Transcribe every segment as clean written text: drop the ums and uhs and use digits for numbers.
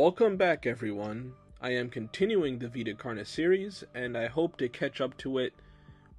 Welcome back, everyone. I am continuing the Vita Carnis series, and I hope to catch up to it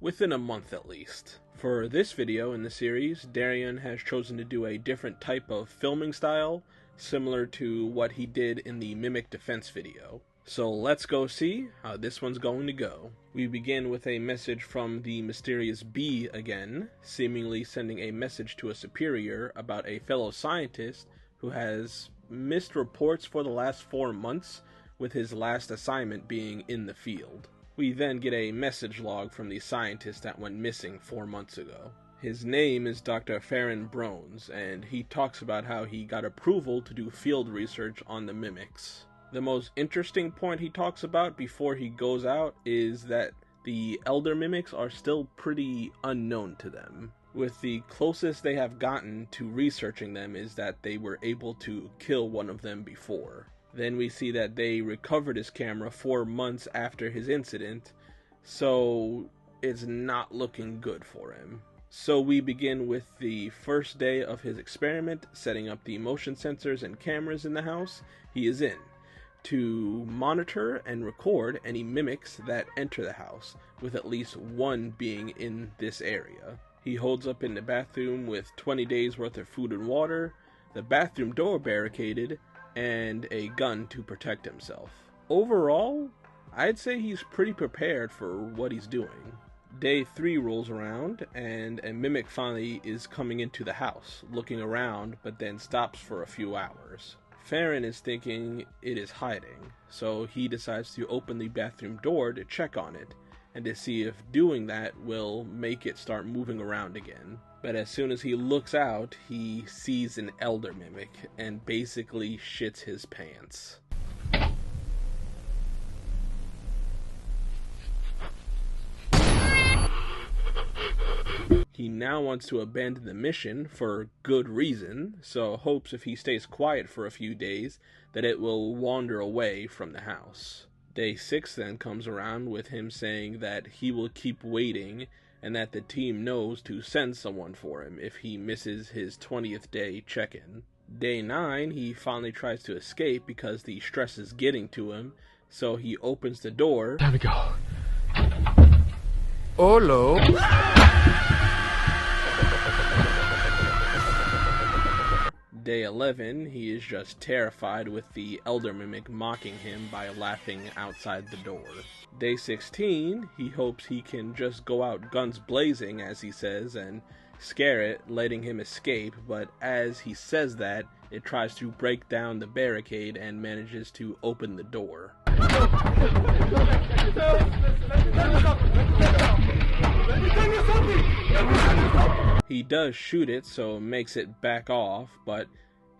within a month at least. For this video in the series, Darian has chosen to do a different type of filming style, similar to what he did in the Mimic Defense video. So let's go see how this one's going to go. We begin with a message from the mysterious Bee again, seemingly sending a message to a superior about a fellow scientist who has missed reports for the last 4 months, with his last assignment being in the field. We then get a message log from the scientist that went missing 4 months ago. His name is Dr. Farron Brones, and he talks about how he got approval to do field research on the mimics. The most interesting point he talks about before he goes out is that the elder mimics are still pretty unknown to them, with the closest they have gotten to researching them is that they were able to kill one of them before. Then we see that they recovered his camera 4 months after his incident, so it's not looking good for him. So we begin with the first day of his experiment, setting up the motion sensors and cameras in the house he is in, to monitor and record any mimics that enter the house, with at least one being in this area. He holds up in the bathroom with 20 days worth of food and water, the bathroom door barricaded, and a gun to protect himself. Overall, I'd say he's pretty prepared for what he's doing. Day 3 rolls around, and a mimic finally is coming into the house, looking around, but then stops for a few hours. Farron is thinking it is hiding, so he decides to open the bathroom door to check on it, and to see if doing that will make it start moving around again. But as soon as he looks out, he sees an elder mimic, and basically shits his pants. He now wants to abandon the mission for good reason, so hopes if he stays quiet for a few days that it will wander away from the house. Day 6 then comes around with him saying that he will keep waiting and that the team knows to send someone for him if he misses his 20th day check-in. Day 9, he finally tries to escape because the stress is getting to him, so he opens the door. Time to go. Hello. Day 11, he is just terrified with the elder mimic mocking him by laughing outside the door. Day 16, he hopes he can just go out guns blazing, as he says, and scare it, letting him escape, but as he says that, it tries to break down the barricade and manages to open the door. He does shoot it, so makes it back off, but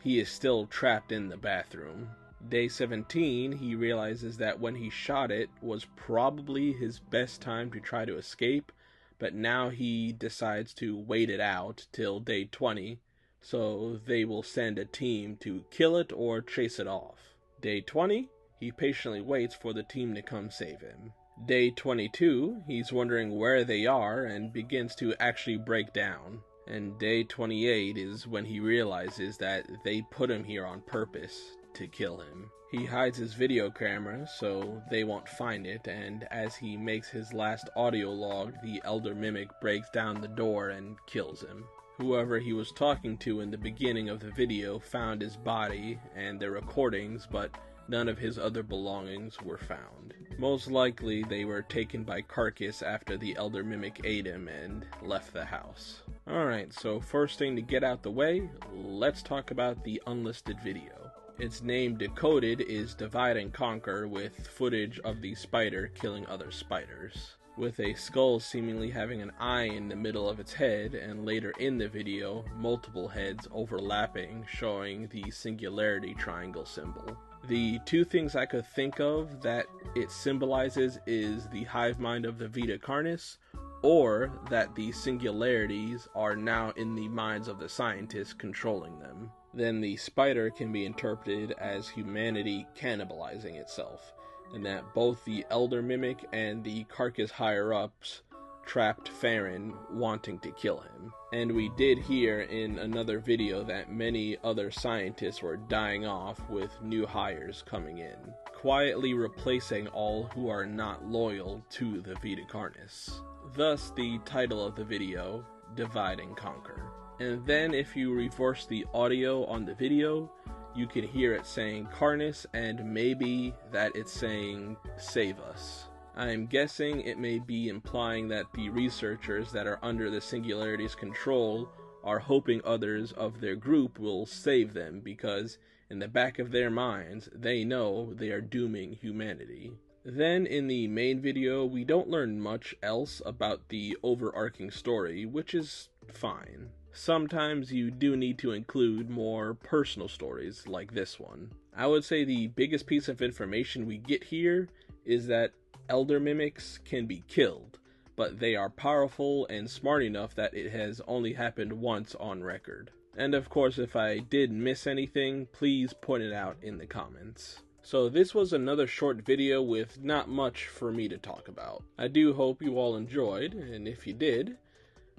he is still trapped in the bathroom. Day 17, he realizes that when he shot it was probably his best time to try to escape, but now he decides to wait it out till day 20, so they will send a team to kill it or chase it off. Day 20, he patiently waits for the team to come save him. Day 22, he's wondering where they are and begins to actually break down. And day 28 is when he realizes that they put him here on purpose to kill him. He hides his video camera so they won't find it, and as he makes his last audio log, the elder mimic breaks down the door and kills him. Whoever he was talking to in the beginning of the video found his body and the recordings, but none of his other belongings were found. Most likely they were taken by Carcass after the elder mimic ate him and left the house. Alright, so first thing to get out the way, let's talk about the unlisted video. Its name decoded is Divide and Conquer, with footage of the spider killing other spiders, with a skull seemingly having an eye in the middle of its head, and later in the video, multiple heads overlapping, showing the singularity triangle symbol. The two things I could think of that it symbolizes is the hive mind of the Vita Carnis, or that the singularities are now in the minds of the scientists controlling them. Then the spider can be interpreted as humanity cannibalizing itself, and that both the elder mimic and the Carcass higher-ups trapped Farron wanting to kill him. And we did hear in another video that many other scientists were dying off with new hires coming in, quietly replacing all who are not loyal to the Vita Carnis. Thus the title of the video, Divide and Conquer. And then if you reverse the audio on the video, you can hear it saying Carnis, and maybe that it's saying save us. I'm guessing it may be implying that the researchers that are under the Singularity's control are hoping others of their group will save them, because in the back of their minds, they know they are dooming humanity. Then in the main video, we don't learn much else about the overarching story, which is fine. Sometimes you do need to include more personal stories like this one. I would say the biggest piece of information we get here is that elder mimics can be killed, but they are powerful and smart enough that it has only happened once on record. And of course, if I did miss anything, please point it out in the comments. So this was another short video with not much for me to talk about. I do hope you all enjoyed, and if you did,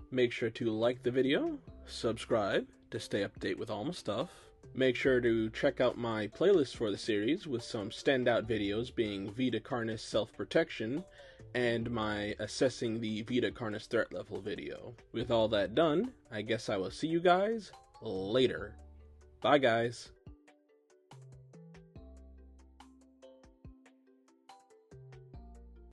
make sure to like the video, subscribe to stay up to date with all my stuff. Make sure to check out my playlist for the series with some standout videos being Vita Carnis Self-Protection and my Assessing the Vita Carnis Threat Level video. With all that done, I guess I will see you guys later. Bye guys.